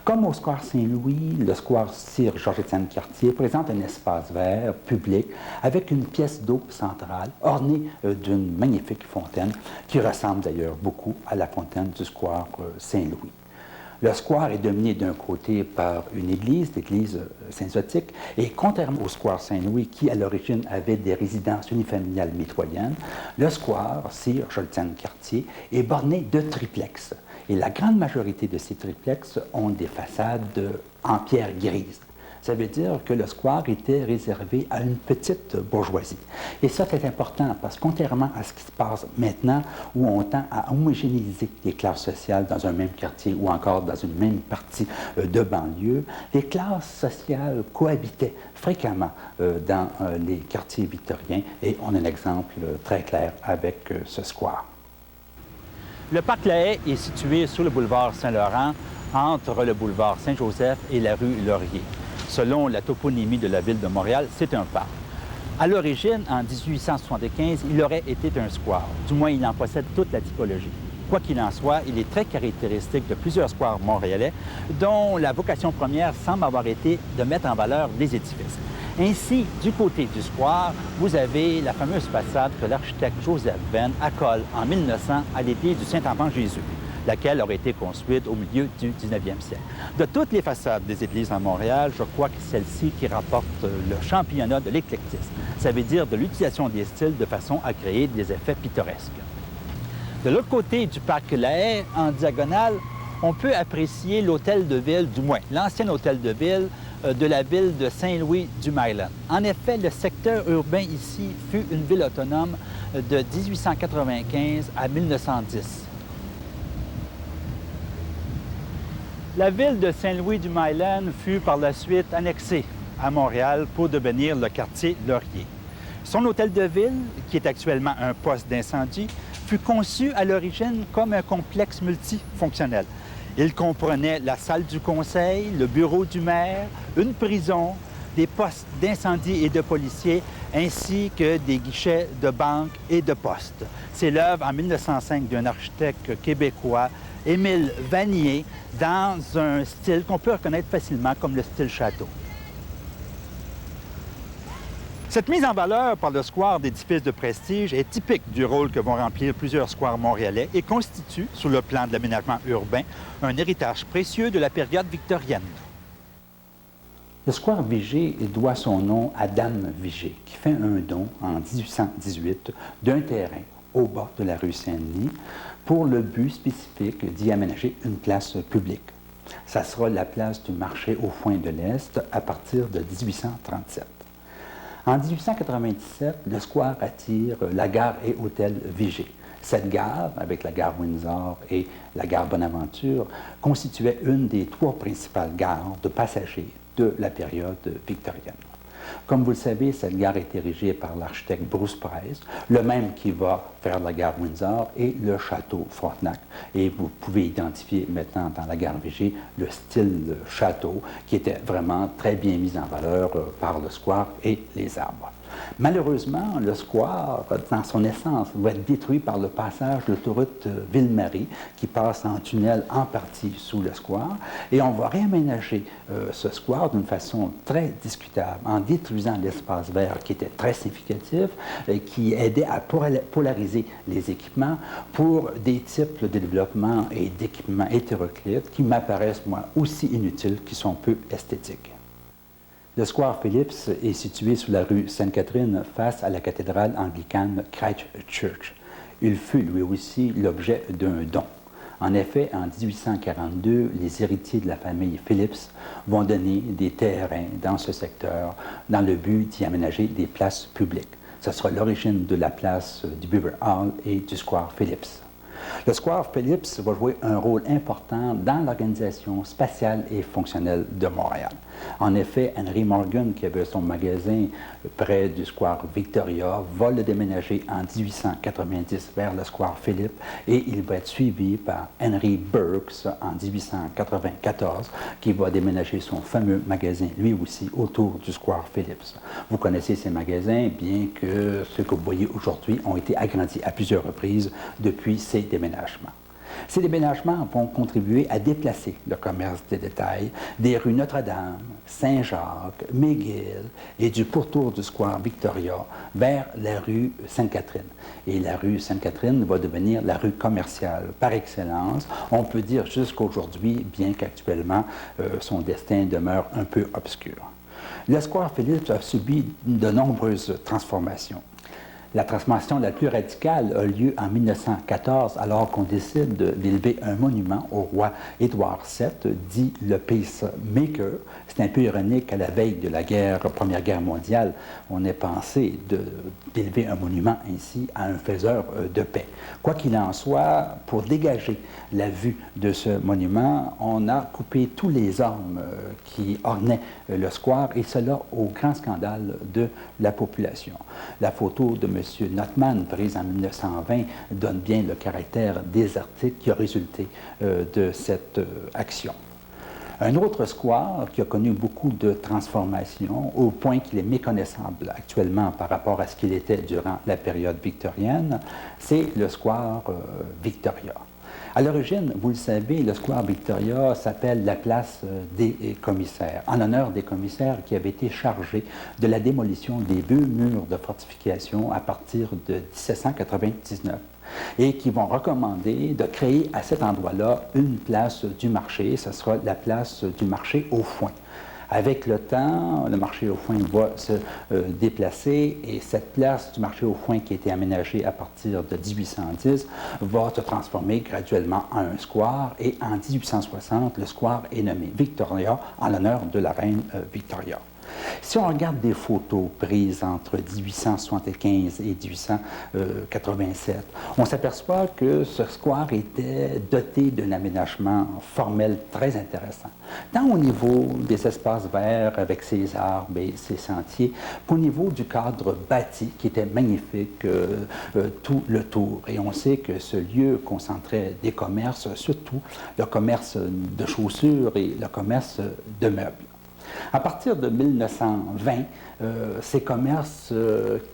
Comme au square Saint-Louis, le square Sir Georges-Étienne Cartier présente un espace vert public avec une pièce d'eau centrale ornée d'une magnifique fontaine qui ressemble d'ailleurs beaucoup à la fontaine du square Saint-Louis. Le square est dominé d'un côté par une église, l'église Saint-Zotique, et contrairement au square Saint-Louis, qui à l'origine avait des résidences unifamiliales mitoyennes, le square Sir Georges-Étienne Cartier est borné de triplex. Et la grande majorité de ces triplex ont des façades en pierre grise. Ça veut dire que le square était réservé à une petite bourgeoisie. Et ça, c'est important parce que contrairement à ce qui se passe maintenant, où on tend à homogénéiser les classes sociales dans un même quartier ou encore dans une même partie de banlieue, les classes sociales cohabitaient fréquemment dans les quartiers victoriens. Et on a un exemple très clair avec ce square. Le parc La Haye est situé sur le boulevard Saint-Laurent, entre le boulevard Saint-Joseph et la rue Laurier. Selon la toponymie de la ville de Montréal, c'est un parc. À l'origine, en 1875, il aurait été un square. Du moins, il en possède toute la typologie. Quoi qu'il en soit, il est très caractéristique de plusieurs squares montréalais, dont la vocation première semble avoir été de mettre en valeur les édifices. Ainsi, du côté du square, vous avez la fameuse façade que l'architecte Joseph Venn accole en 1900 à l'église du Saint-Enfant-Jésus, laquelle aurait été construite au milieu du 19e siècle. De toutes les façades des églises à Montréal, je crois que c'est celle-ci qui rapporte le championnat de l'éclectisme. Ça veut dire de l'utilisation des styles de façon à créer des effets pittoresques. De l'autre côté du parc La Haye, en diagonale, on peut apprécier l'hôtel de ville, du moins l'ancien hôtel de ville de la ville de Saint-Louis-du-Myland. En effet, le secteur urbain ici fut une ville autonome de 1895 à 1910. La ville de Saint-Louis-du-Myland fut par la suite annexée à Montréal pour devenir le quartier Laurier. Son hôtel de ville, qui est actuellement un poste d'incendie, fut conçu à l'origine comme un complexe multifonctionnel. Il comprenait la salle du conseil, le bureau du maire, une prison, des postes d'incendie et de policiers, ainsi que des guichets de banque et de poste. C'est l'œuvre en 1905 d'un architecte québécois, Émile Vanier, dans un style qu'on peut reconnaître facilement comme le style château. Cette mise en valeur par le square d'édifices de prestige est typique du rôle que vont remplir plusieurs squares montréalais et constitue, sur le plan de l'aménagement urbain, un héritage précieux de la période victorienne. Le square Vigée doit son nom à Dame Vigée, qui fait un don en 1818 d'un terrain au bas de la rue Saint-Denis pour le but spécifique d'y aménager une place publique. Ça sera la place du marché au foin de l'Est à partir de 1837. En 1897, le square attire la gare et hôtel Vigée. Cette gare, avec la gare Windsor et la gare Bonaventure, constituait une des 3 principales gares de passagers de la période victorienne. Comme vous le savez, cette gare est érigée par l'architecte Bruce Price, le même qui va faire la gare Windsor et le château Frontenac. Et vous pouvez identifier maintenant dans la gare Vigée le style château qui était vraiment très bien mis en valeur par le square et les arbres. Malheureusement, le square, dans son essence, va être détruit par le passage de l'autoroute Ville-Marie qui passe en tunnel en partie sous le square. Et on va réaménager ce square d'une façon très discutable en détruisant l'espace vert qui était très significatif et qui aidait à polariser les équipements pour des types de développement et d'équipements hétéroclites qui m'apparaissent, moi, aussi inutiles qu'ils sont peu esthétiques. Le square Phillips est situé sur la rue Sainte-Catherine face à la cathédrale anglicane Christchurch. Il fut lui aussi l'objet d'un don. En effet, en 1842, les héritiers de la famille Phillips vont donner des terrains dans ce secteur dans le but d'y aménager des places publiques. Ce sera l'origine de la place du Beaver Hall et du square Phillips. Le square Phillips va jouer un rôle important dans l'organisation spatiale et fonctionnelle de Montréal. En effet, Henry Morgan, qui avait son magasin près du square Victoria, va le déménager en 1890 vers le square Phillips et il va être suivi par Henry Burks en 1894, qui va déménager son fameux magasin, lui aussi, autour du square Phillips. Vous connaissez ces magasins, bien que ceux que vous voyez aujourd'hui ont été agrandis à plusieurs reprises depuis ces déménagements. Ces déménagements vont contribuer à déplacer le commerce des détails des rues Notre-Dame, Saint-Jacques, McGill et du pourtour du square Victoria vers la rue Sainte-Catherine. Et la rue Sainte-Catherine va devenir la rue commerciale par excellence, on peut dire jusqu'aujourd'hui, bien qu'actuellement son destin demeure un peu obscur. Le square Phillips a subi de nombreuses transformations. La transformation la plus radicale a lieu en 1914, alors qu'on décide d'élever un monument au roi Édouard VII, dit le Peacemaker. C'est un peu ironique, à la veille de la Première Guerre mondiale, on ait pensé d'élever un monument ainsi à un faiseur de paix. Quoi qu'il en soit, pour dégager la vue de ce monument, on a coupé tous les ormes qui ornaient le square, et cela au grand scandale de la population. La photo de M. Notman, prise en 1920, donne bien le caractère désertique qui a résulté de cette action. Un autre square qui a connu beaucoup de transformations, au point qu'il est méconnaissable actuellement par rapport à ce qu'il était durant la période victorienne, c'est le square Victoria. À l'origine, vous le savez, le square Victoria s'appelle la place des commissaires, en l'honneur des commissaires qui avaient été chargés de la démolition des 2 murs de fortification à partir de 1799 et qui vont recommander de créer à cet endroit-là une place du marché. Ce sera la place du marché au foin. Avec le temps, le marché au foin va se déplacer et cette place du marché au foin qui a été aménagée à partir de 1810 va se transformer graduellement en un square et en 1860, le square est nommé Victoria en l'honneur de la reine Victoria. Si on regarde des photos prises entre 1875 et 1887, on s'aperçoit que ce square était doté d'un aménagement formel très intéressant, tant au niveau des espaces verts avec ses arbres et ses sentiers, qu'au niveau du cadre bâti qui était magnifique tout le tour. Et on sait que ce lieu concentrait des commerces, surtout le commerce de chaussures et le commerce de meubles. À partir de 1920, ces commerces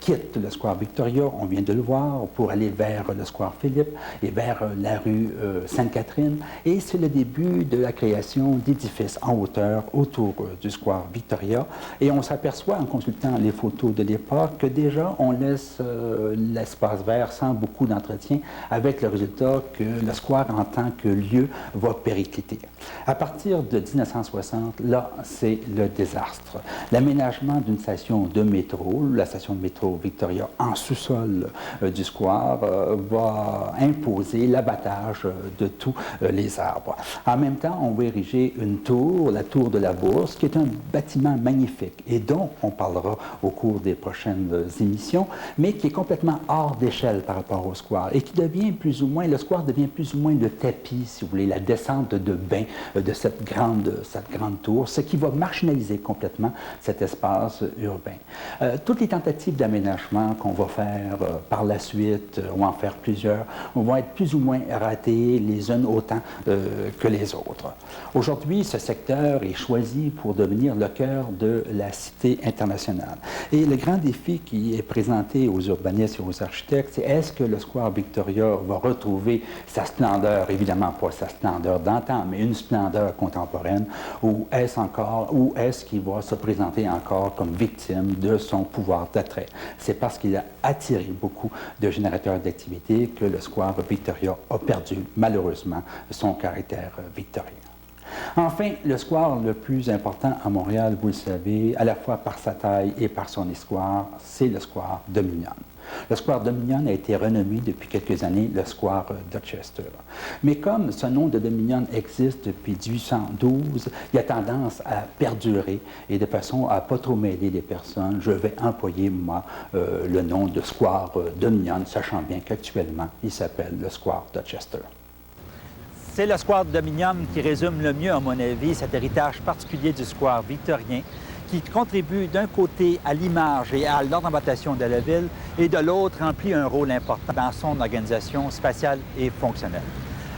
quittent le square Victoria, on vient de le voir, pour aller vers le square Philippe et vers la rue Sainte-Catherine. Et c'est le début de la création d'édifices en hauteur autour du square Victoria. Et on s'aperçoit, en consultant les photos de l'époque, que déjà on laisse l'espace vert sans beaucoup d'entretien, avec le résultat que le square en tant que lieu va péricliter. À partir de 1960, là, c'est le désastre. L'aménagement d'une station de métro, la station de métro Victoria, en sous-sol du square, va imposer l'abattage de tous les arbres. En même temps, on va ériger une tour, la tour de la Bourse, qui est un bâtiment magnifique et dont on parlera au cours des prochaines émissions, mais qui est complètement hors d'échelle par rapport au square et qui devient plus ou moins, le square devient plus ou moins le tapis, si vous voulez, la descente de bain de cette grande tour, ce qui va marginaliser complètement cet espace urbain. Toutes les tentatives d'aménagement qu'on va faire par la suite, ou en faire plusieurs, vont être plus ou moins ratées, les unes autant que les autres. Aujourd'hui, ce secteur est choisi pour devenir le cœur de la cité internationale. Et le grand défi qui est présenté aux urbanistes et aux architectes, c'est est-ce que le square Victoria va retrouver sa splendeur, évidemment pas sa splendeur d'antan, mais une splendeur contemporaine, ou est-ce qu'il va se présenter encore comme victime de son pouvoir d'attrait? C'est parce qu'il a attiré beaucoup de générateurs d'activité que le square Victoria a perdu, malheureusement, son caractère victorien. Enfin, le square le plus important à Montréal, vous le savez, à la fois par sa taille et par son histoire, c'est le square Dominion. Le square Dominion a été renommé depuis quelques années le square Dorchester. Mais comme ce nom de Dominion existe depuis 1812, il a tendance à perdurer et de façon à ne pas trop mêler les personnes, je vais employer, moi, le nom de square Dominion, sachant bien qu'actuellement, il s'appelle le square Dorchester. C'est le square Dominion qui résume le mieux, à mon avis, cet héritage particulier du square victorien qui contribue d'un côté à l'image et à l'ornementation de la ville et de l'autre remplit un rôle important dans son organisation spatiale et fonctionnelle.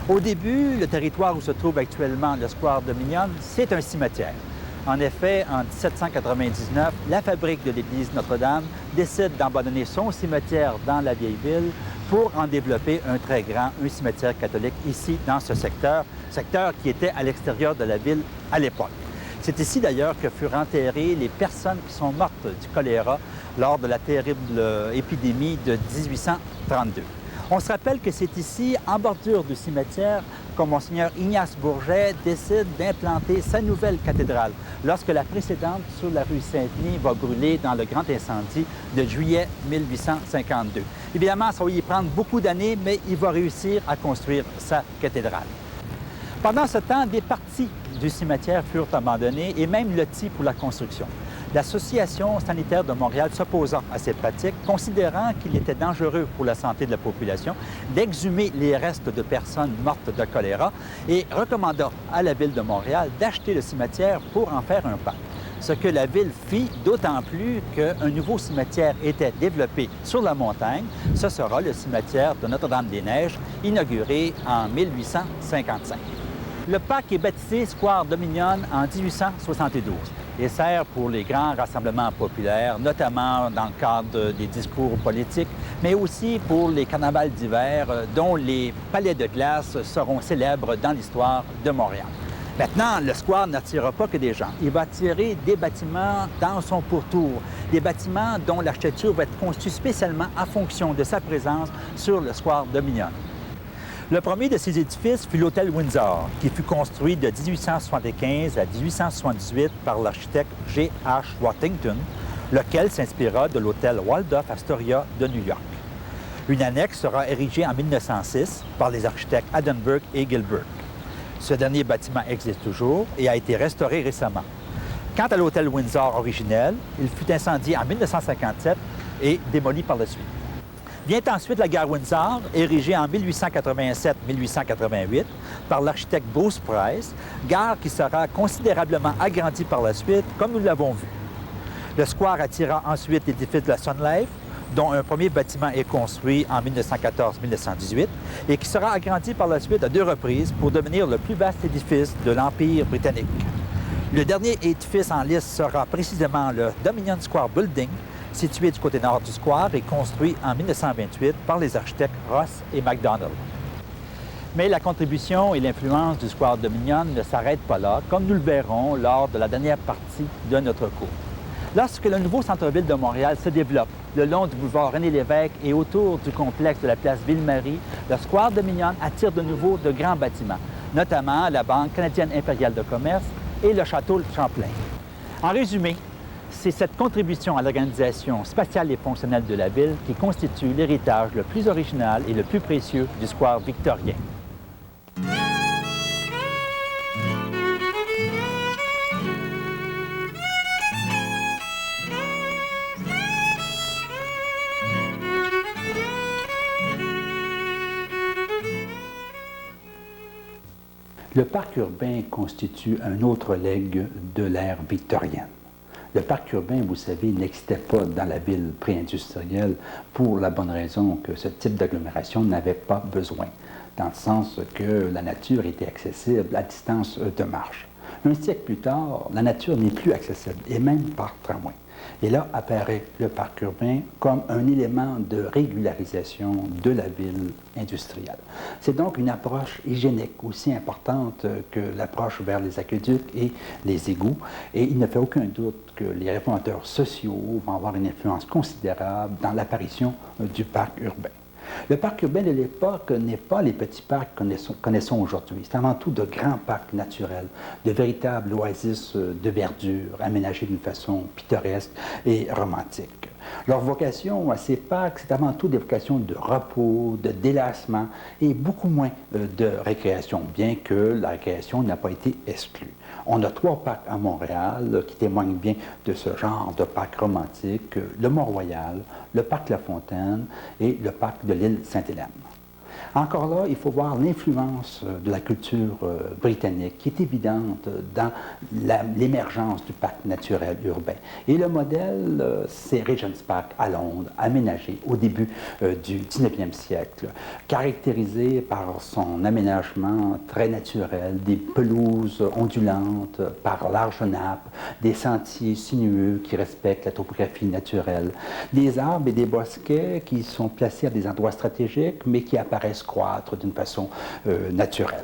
Au début, le territoire où se trouve actuellement le square Dominion, c'est un cimetière. En effet, en 1799, la fabrique de l'église Notre-Dame décide d'abandonner son cimetière dans la vieille ville pour en développer un très grand, un cimetière catholique ici dans ce secteur qui était à l'extérieur de la ville à l'époque. C'est ici d'ailleurs que furent enterrées les personnes qui sont mortes du choléra lors de la terrible épidémie de 1832. On se rappelle que c'est ici, en bordure du cimetière, que Monseigneur Ignace Bourget décide d'implanter sa nouvelle cathédrale, lorsque la précédente, sur la rue Saint-Denis, va brûler dans le grand incendie de juillet 1852. Évidemment, ça va y prendre beaucoup d'années, mais il va réussir à construire sa cathédrale. Pendant ce temps, des parties du cimetière furent abandonnées et même loties pour la construction. L'Association sanitaire de Montréal s'opposant à ces pratiques, considérant qu'il était dangereux pour la santé de la population d'exhumer les restes de personnes mortes de choléra et recommanda à la Ville de Montréal d'acheter le cimetière pour en faire un parc. Ce que la Ville fit, d'autant plus qu'un nouveau cimetière était développé sur la montagne. Ce sera le cimetière de Notre-Dame-des-Neiges, inauguré en 1855. Le parc est baptisé Square Dominion en 1872 et sert pour les grands rassemblements populaires, notamment dans le cadre des discours politiques, mais aussi pour les carnavals d'hiver dont les palais de glace seront célèbres dans l'histoire de Montréal. Maintenant, le square n'attirera pas que des gens. Il va attirer des bâtiments dans son pourtour, des bâtiments dont l'architecture va être conçue spécialement en fonction de sa présence sur le square Dominion. Le premier de ces édifices fut l'hôtel Windsor, qui fut construit de 1875 à 1878 par l'architecte G.H. Worthington, lequel s'inspira de l'hôtel Waldorf Astoria de New York. Une annexe sera érigée en 1906 par les architectes Adenberg et Gilbert. Ce dernier bâtiment existe toujours et a été restauré récemment. Quant à l'hôtel Windsor originel, il fut incendié en 1957 et démoli par la suite. Vient ensuite la gare Windsor, érigée en 1887-1888 par l'architecte Bruce Price, gare qui sera considérablement agrandie par la suite, comme nous l'avons vu. Le square attira ensuite l'édifice de la Sun Life, dont un premier bâtiment est construit en 1914-1918 et qui sera agrandi par la suite à 2 reprises pour devenir le plus vaste édifice de l'Empire britannique. Le dernier édifice en liste sera précisément le Dominion Square Building, situé du côté nord du square et construit en 1928 par les architectes Ross et MacDonald. Mais la contribution et l'influence du square Dominion ne s'arrêtent pas là, comme nous le verrons lors de la dernière partie de notre cours. Lorsque le nouveau centre-ville de Montréal se développe le long du boulevard René-Lévesque et autour du complexe de la place Ville-Marie, le square Dominion attire de nouveau de grands bâtiments, notamment la Banque canadienne impériale de commerce et le château Champlain. En résumé, c'est cette contribution à l'organisation spatiale et fonctionnelle de la ville qui constitue l'héritage le plus original et le plus précieux du square victorien. Le parc urbain constitue un autre legs de l'ère victorienne. Le parc urbain, vous savez, n'existait pas dans la ville pré-industrielle pour la bonne raison que ce type d'agglomération n'avait pas besoin, dans le sens que la nature était accessible à distance de marche. Un siècle plus tard, la nature n'est plus accessible, et même par tramway. Et là apparaît le parc urbain comme un élément de régularisation de la ville industrielle. C'est donc une approche hygiénique aussi importante que l'approche vers les aqueducs et les égouts. Et il ne fait aucun doute que les réformateurs sociaux vont avoir une influence considérable dans l'apparition du parc urbain. Le parc urbain de l'époque n'est pas les petits parcs que nous connaissons aujourd'hui. C'est avant tout de grands parcs naturels, de véritables oasis de verdure, aménagés d'une façon pittoresque et romantique. Leur vocation à ces parcs, c'est avant tout des vocations de repos, de délassement et beaucoup moins de récréation, bien que la récréation n'a pas été exclue. On a 3 parcs à Montréal qui témoignent bien de ce genre de parc romantique, le Mont-Royal, le parc La Fontaine et le parc de l'île Sainte-Hélène. Encore là, il faut voir l'influence de la culture britannique qui est évidente dans l'émergence du parc naturel urbain. Et le modèle, c'est Regent's Park à Londres, aménagé au début du 19e siècle, caractérisé par son aménagement très naturel, des pelouses ondulantes par larges nappes, des sentiers sinueux qui respectent la topographie naturelle, des arbres et des bosquets qui sont placés à des endroits stratégiques, mais qui apparaissent croître d'une façon naturelle.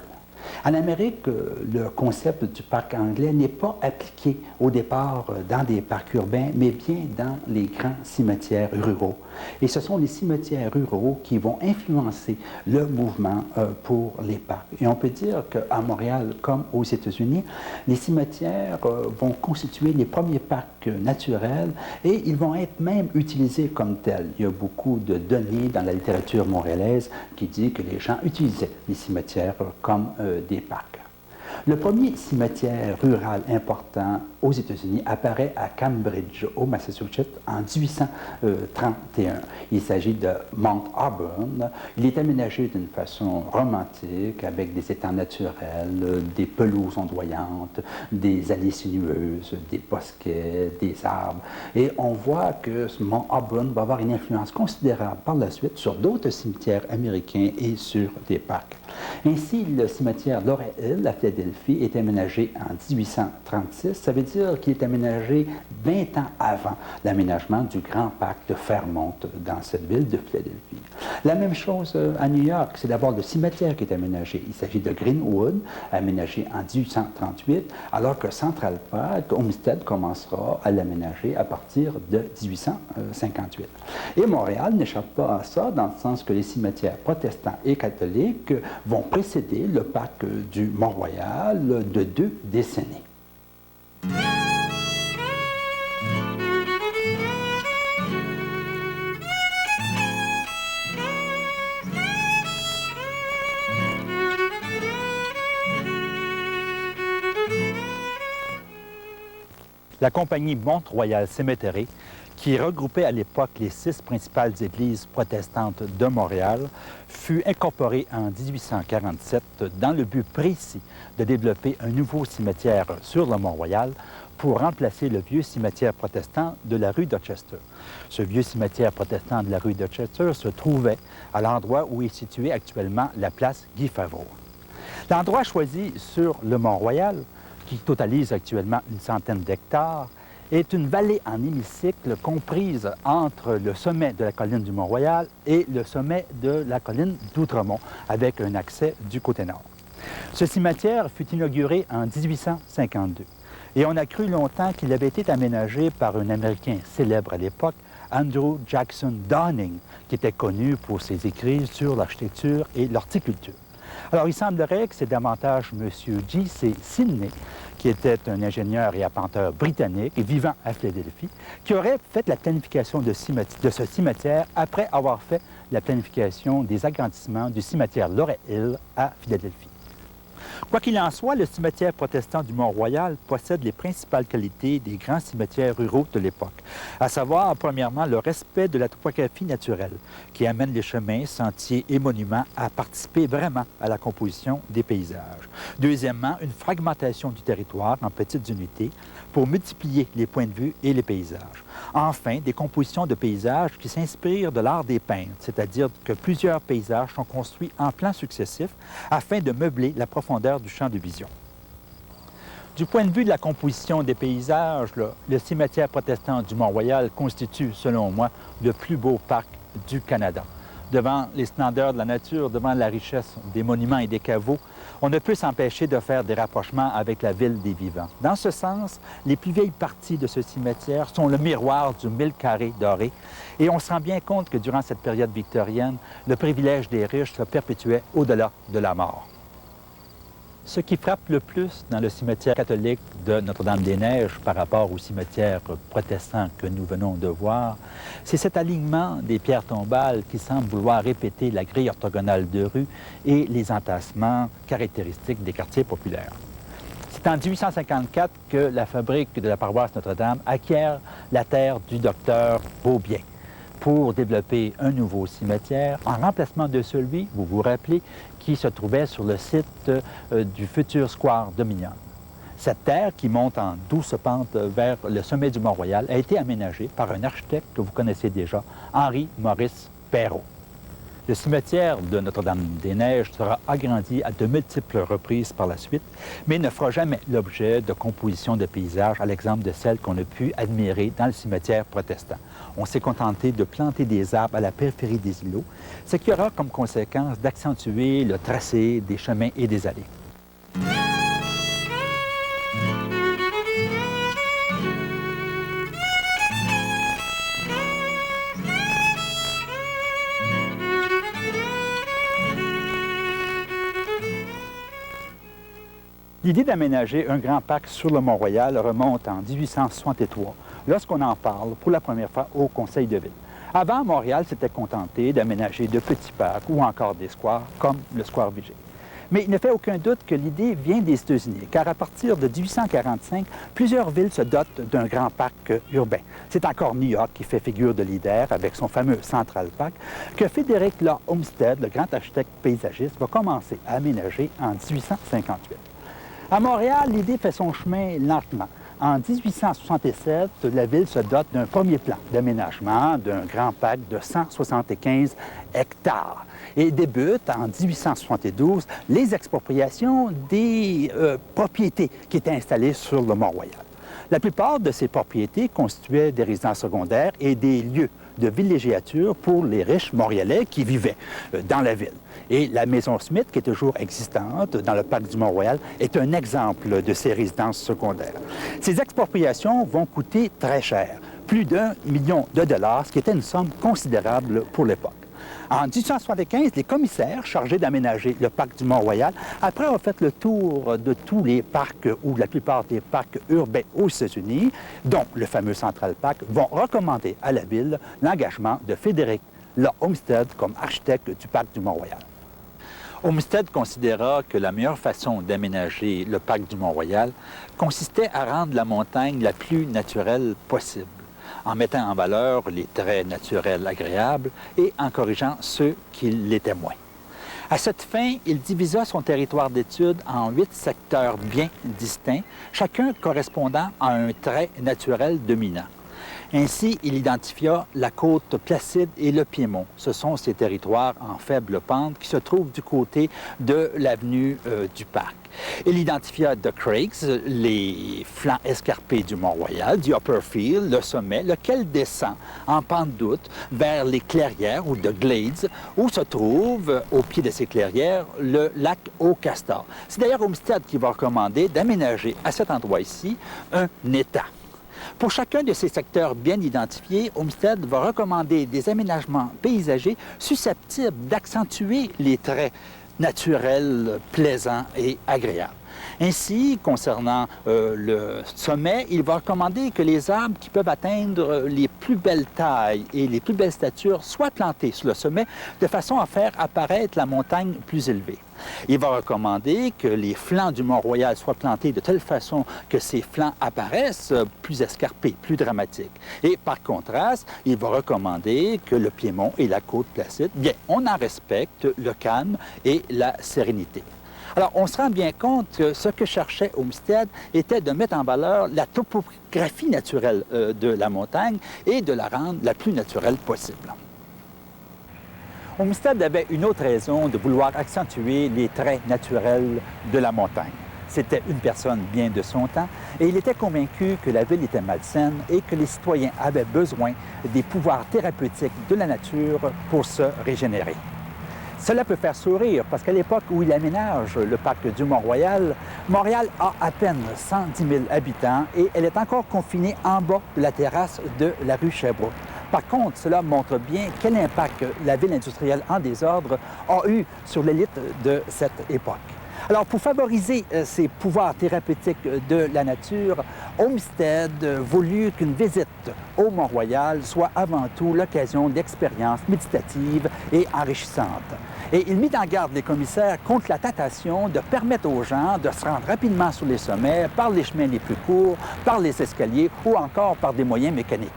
En Amérique, le concept du parc anglais n'est pas appliqué au départ dans des parcs urbains, mais bien dans les grands cimetières ruraux. Et ce sont les cimetières ruraux qui vont influencer le mouvement pour les parcs. Et on peut dire qu'à Montréal, comme aux États-Unis, les cimetières vont constituer les premiers parcs naturels et ils vont être même utilisés comme tels. Il y a beaucoup de données dans la littérature montréalaise qui dit que les gens utilisaient les cimetières comme des parcs. Le premier cimetière rural important aux États-Unis apparaît à Cambridge, au Massachusetts, en 1831. Il s'agit de Mount Auburn. Il est aménagé d'une façon romantique, avec des étangs naturels, des pelouses ondoyantes, des allées sinueuses, des bosquets, des arbres. Et on voit que ce Mount Auburn va avoir une influence considérable par la suite sur d'autres cimetières américains et sur des parcs. Ainsi, le cimetière Laurel Hill à Philadelphie est aménagé en 1836. Ça veut dire qu'il est aménagé 20 ans avant l'aménagement du grand parc de Fairmont dans cette ville de Philadelphie. La même chose à New York, c'est d'abord le cimetière qui est aménagé. Il s'agit de Greenwood, aménagé en 1838, alors que Central Park, Olmsted commencera à l'aménager à partir de 1858. Et Montréal n'échappe pas à ça, dans le sens que les cimetières protestants et catholiques vont précéder le parc du Mont-Royal de 2 décennies. La compagnie Mont-Royal Cemetery, qui regroupait à l'époque les 6 principales églises protestantes de Montréal, fut incorporée en 1847 dans le but précis de développer un nouveau cimetière sur le Mont-Royal pour remplacer le vieux cimetière protestant de la rue Dorchester. Ce vieux cimetière protestant de la rue Dorchester se trouvait à l'endroit où est située actuellement la place Guy Favreau. L'endroit choisi sur le Mont-Royal, qui totalise actuellement une centaine d'hectares, est une vallée en hémicycle comprise entre le sommet de la colline du Mont-Royal et le sommet de la colline d'Outremont, avec un accès du côté nord. Ce cimetière fut inauguré en 1852 et on a cru longtemps qu'il avait été aménagé par un Américain célèbre à l'époque, Andrew Jackson Downing, qui était connu pour ses écrits sur l'architecture et l'horticulture. Alors, il semblerait que c'est davantage M. J.C. Sidney, qui était un ingénieur et arpenteur britannique vivant à Philadelphie, qui aurait fait la planification de ce cimetière après avoir fait la planification des agrandissements du cimetière Laurel Hill à Philadelphie. Quoi qu'il en soit, le cimetière protestant du Mont-Royal possède les principales qualités des grands cimetières ruraux de l'époque, à savoir, premièrement, le respect de la topographie naturelle, qui amène les chemins, sentiers et monuments à participer vraiment à la composition des paysages. Deuxièmement, une fragmentation du territoire en petites unités pour multiplier les points de vue et les paysages. Enfin, des compositions de paysages qui s'inspirent de l'art des peintres, c'est-à-dire que plusieurs paysages sont construits en plans successifs afin de meubler la profondeur du champ de vision. Du point de vue de la composition des paysages, le cimetière protestant du Mont-Royal constitue, selon moi, le plus beau parc du Canada. Devant les splendeurs de la nature, devant la richesse des monuments et des caveaux, on ne peut s'empêcher de faire des rapprochements avec la ville des vivants. Dans ce sens, les plus vieilles parties de ce cimetière sont le miroir du 1000 carrés doré, et on se rend bien compte que durant cette période victorienne, le privilège des riches se perpétuait au-delà de la mort. Ce qui frappe le plus dans le cimetière catholique de Notre-Dame-des-Neiges par rapport au cimetière protestant que nous venons de voir, c'est cet alignement des pierres tombales qui semble vouloir répéter la grille orthogonale de rue et les entassements caractéristiques des quartiers populaires. C'est en 1854 que la fabrique de la paroisse Notre-Dame acquiert la terre du docteur Beaubien pour développer un nouveau cimetière en remplacement de celui, vous vous rappelez, qui se trouvait sur le site du futur square Dominion. Cette terre, qui monte en douce pente vers le sommet du Mont-Royal, a été aménagée par un architecte que vous connaissez déjà, Henri-Maurice Perrault. Le cimetière de Notre-Dame-des-Neiges sera agrandi à de multiples reprises par la suite, mais ne fera jamais l'objet de compositions de paysages à l'exemple de celles qu'on a pu admirer dans le cimetière protestant. On s'est contenté de planter des arbres à la périphérie des îlots, ce qui aura comme conséquence d'accentuer le tracé des chemins et des allées. L'idée d'aménager un grand parc sur le Mont-Royal remonte en 1863, lorsqu'on en parle pour la première fois au Conseil de ville. Avant, Montréal s'était contenté d'aménager de petits parcs ou encore des squares, comme le square Vigée. Mais il ne fait aucun doute que l'idée vient des États-Unis, car à partir de 1845, plusieurs villes se dotent d'un grand parc urbain. C'est encore New York qui fait figure de leader avec son fameux Central Park, que Frédéric Law Olmsted, le grand architecte paysagiste, va commencer à aménager en 1858. À Montréal, l'idée fait son chemin lentement. En 1867, la ville se dote d'un premier plan d'aménagement d'un grand parc de 175 hectares et débute en 1872 les expropriations des propriétés qui étaient installées sur le Mont-Royal. La plupart de ces propriétés constituaient des résidences secondaires et des lieux de villégiature pour les riches montréalais qui vivaient dans la ville. Et la Maison Smith, qui est toujours existante dans le parc du Mont-Royal, est un exemple de ces résidences secondaires. Ces expropriations vont coûter très cher, plus d'1 million de dollars, ce qui était une somme considérable pour l'époque. En 1875, les commissaires chargés d'aménager le parc du Mont-Royal, après avoir fait le tour de tous les parcs ou la plupart des parcs urbains aux États-Unis, dont le fameux Central Park, vont recommander à la ville l'engagement de Frédéric Law Olmsted comme architecte du parc du Mont-Royal. Olmsted considéra que la meilleure façon d'aménager le parc du Mont-Royal consistait à rendre la montagne la plus naturelle possible, en mettant en valeur les traits naturels agréables et en corrigeant ceux qui l'étaient moins. À cette fin, il divisa son territoire d'étude en 8 secteurs bien distincts, chacun correspondant à un trait naturel dominant. Ainsi, il identifia la côte Placide et le Piémont. Ce sont ces territoires en faible pente qui se trouvent du côté de l'avenue du Parc. Il identifia The Craigs, les flancs escarpés du Mont-Royal, du Upper Field, le sommet, lequel descend en pente douce vers les clairières ou The Glades, où se trouve, au pied de ces clairières, le lac Haut-Castor. C'est d'ailleurs Olmsted qui va recommander d'aménager à cet endroit ici un étang. Pour chacun de ces secteurs bien identifiés, Olmsted va recommander des aménagements paysagers susceptibles d'accentuer les traits naturel, plaisant et agréable. Ainsi, concernant le sommet, il va recommander que les arbres qui peuvent atteindre les plus belles tailles et les plus belles statures soient plantés sur le sommet de façon à faire apparaître la montagne plus élevée. Il va recommander que les flancs du Mont-Royal soient plantés de telle façon que ces flancs apparaissent plus escarpés, plus dramatiques. Et par contraste, il va recommander que le Piémont et la côte Placide, bien, on en respecte le calme et la sérénité. Alors, on se rend bien compte que ce que cherchait Olmsted était de mettre en valeur la topographie naturelle de la montagne et de la rendre la plus naturelle possible. Olmsted avait une autre raison de vouloir accentuer les traits naturels de la montagne. C'était une personne bien de son temps et il était convaincu que la ville était malsaine et que les citoyens avaient besoin des pouvoirs thérapeutiques de la nature pour se régénérer. Cela peut faire sourire parce qu'à l'époque où il aménage le parc du Mont-Royal, Montréal a à peine 110 000 habitants et elle est encore confinée en bas de la terrasse de la rue Sherbrooke. Par contre, cela montre bien quel impact la ville industrielle en désordre a eu sur l'élite de cette époque. Alors, pour favoriser ces pouvoirs thérapeutiques de la nature, Olmsted voulut qu'une visite au Mont-Royal soit avant tout l'occasion d'expériences méditatives et enrichissantes. Et il mit en garde les commissaires contre la tentation de permettre aux gens de se rendre rapidement sur les sommets par les chemins les plus courts, par les escaliers ou encore par des moyens mécaniques.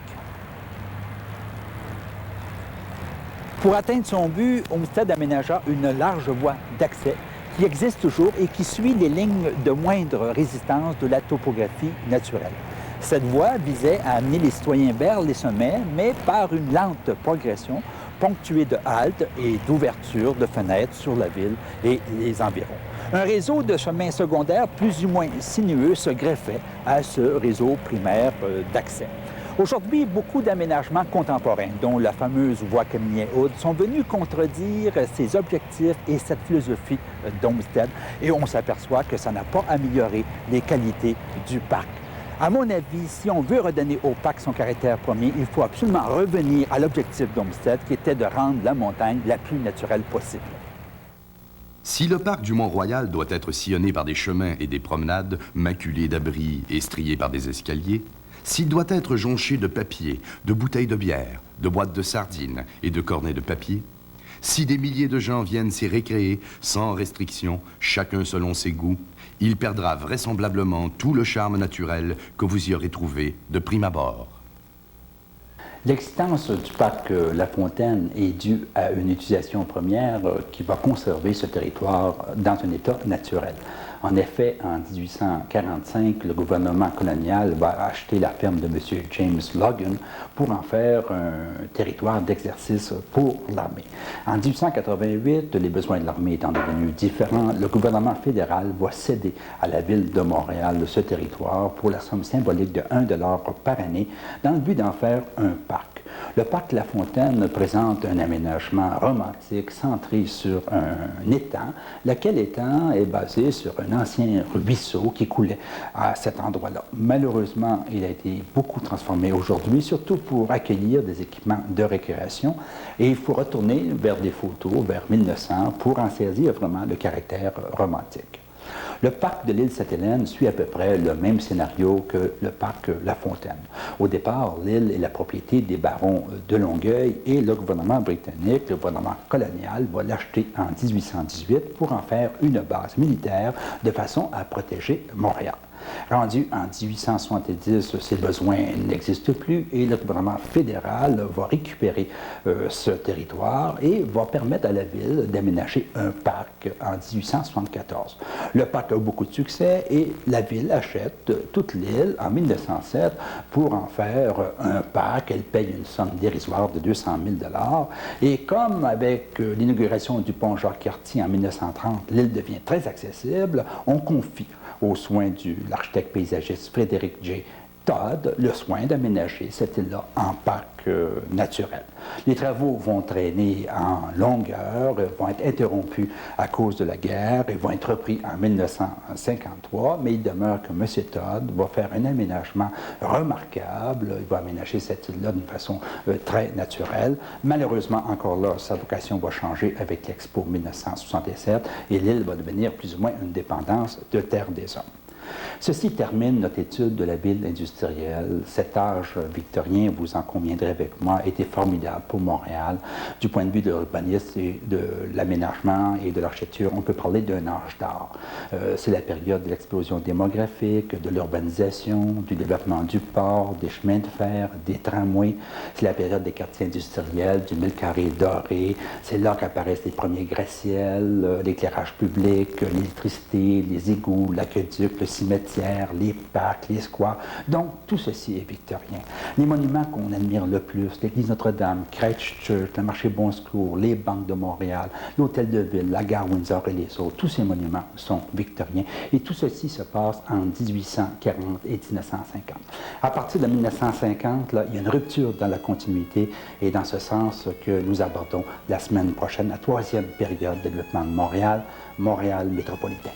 Pour atteindre son but, Olmsted aménagea une large voie d'accès qui existe toujours et qui suit les lignes de moindre résistance de la topographie naturelle. Cette voie visait à amener les citoyens vers les sommets, mais par une lente progression ponctuée de haltes et d'ouvertures de fenêtres sur la ville et les environs. Un réseau de chemins secondaires plus ou moins sinueux se greffait à ce réseau primaire d'accès. Aujourd'hui, beaucoup d'aménagements contemporains, dont la fameuse voie Caminier-Hood, sont venus contredire ces objectifs et cette philosophie d'Olmsted, et on s'aperçoit que ça n'a pas amélioré les qualités du parc. À mon avis, si on veut redonner au parc son caractère premier, il faut absolument revenir à l'objectif d'Olmsted, qui était de rendre la montagne la plus naturelle possible. Si le parc du Mont-Royal doit être sillonné par des chemins et des promenades, maculés d'abris et striés par des escaliers, s'il doit être jonché de papier, de bouteilles de bière, de boîtes de sardines et de cornets de papier, si des milliers de gens viennent s'y récréer sans restriction, chacun selon ses goûts, il perdra vraisemblablement tout le charme naturel que vous y aurez trouvé de prime abord. L'existence du parc La Fontaine est due à une utilisation première qui va conserver ce territoire dans un état naturel. En effet, en 1845, le gouvernement colonial va acheter la ferme de M. James Logan pour en faire un territoire d'exercice pour l'armée. En 1888, les besoins de l'armée étant devenus différents, le gouvernement fédéral va céder à la ville de Montréal ce territoire pour la somme symbolique de 1 $ par année dans le but d'en faire un parc. Le parc La Fontaine présente un aménagement romantique centré sur un étang, lequel étang est basé sur un ancien ruisseau qui coulait à cet endroit-là. Malheureusement, il a été beaucoup transformé aujourd'hui, surtout pour accueillir des équipements de récréation, et il faut retourner vers des photos, vers 1900, pour en saisir vraiment le caractère romantique. Le parc de l'île Sainte-Hélène suit à peu près le même scénario que le parc La Fontaine. Au départ, l'île est la propriété des barons de Longueuil et le gouvernement britannique, le gouvernement colonial, va l'acheter en 1818 pour en faire une base militaire de façon à protéger Montréal. Rendu en 1870, ces besoins n'existent plus et le gouvernement fédéral va récupérer ce territoire et va permettre à la ville d'aménager un parc en 1874. Le parc a beaucoup de succès et la ville achète toute l'île en 1907 pour en faire un parc. Elle paye une somme dérisoire de 200 000 $. Et comme avec l'inauguration du pont Jacques-Cartier en 1930, l'île devient très accessible, on confie aux soins de l'architecte paysagiste Frédéric J. Todd le soin d'aménager cette île-là en parc naturel. Les travaux vont traîner en longueur, vont être interrompus à cause de la guerre et vont être repris en 1953, mais il demeure que M. Todd va faire un aménagement remarquable. Il va aménager cette île-là d'une façon très naturelle. Malheureusement, encore là, sa vocation va changer avec l'Expo 1967 et l'île va devenir plus ou moins une dépendance de Terre des Hommes. Ceci termine notre étude de la ville industrielle. Cet âge victorien, vous en conviendrez avec moi, était formidable pour Montréal. Du point de vue de l'urbanisme et de l'aménagement et de l'architecture, on peut parler d'un âge d'or. C'est la période de l'explosion démographique, de l'urbanisation, du développement du port, des chemins de fer, des tramways. C'est la période des quartiers industriels, du 1000 carrés doré. C'est là qu'apparaissent les premiers gratte-ciels, l'éclairage public, l'électricité, les égouts, l'aqueduc, le cimetière, les parcs, les squares. Donc, tout ceci est victorien. Les monuments qu'on admire le plus, l'église Notre-Dame, Christchurch, le marché Bon Secours, les banques de Montréal, l'hôtel de ville, la gare Windsor et les autres, tous ces monuments sont victoriens. Et tout ceci se passe en 1840 et 1950. À partir de 1950, là, il y a une rupture dans la continuité et dans ce sens que nous abordons la semaine prochaine, la troisième période de développement de Montréal, Montréal métropolitain.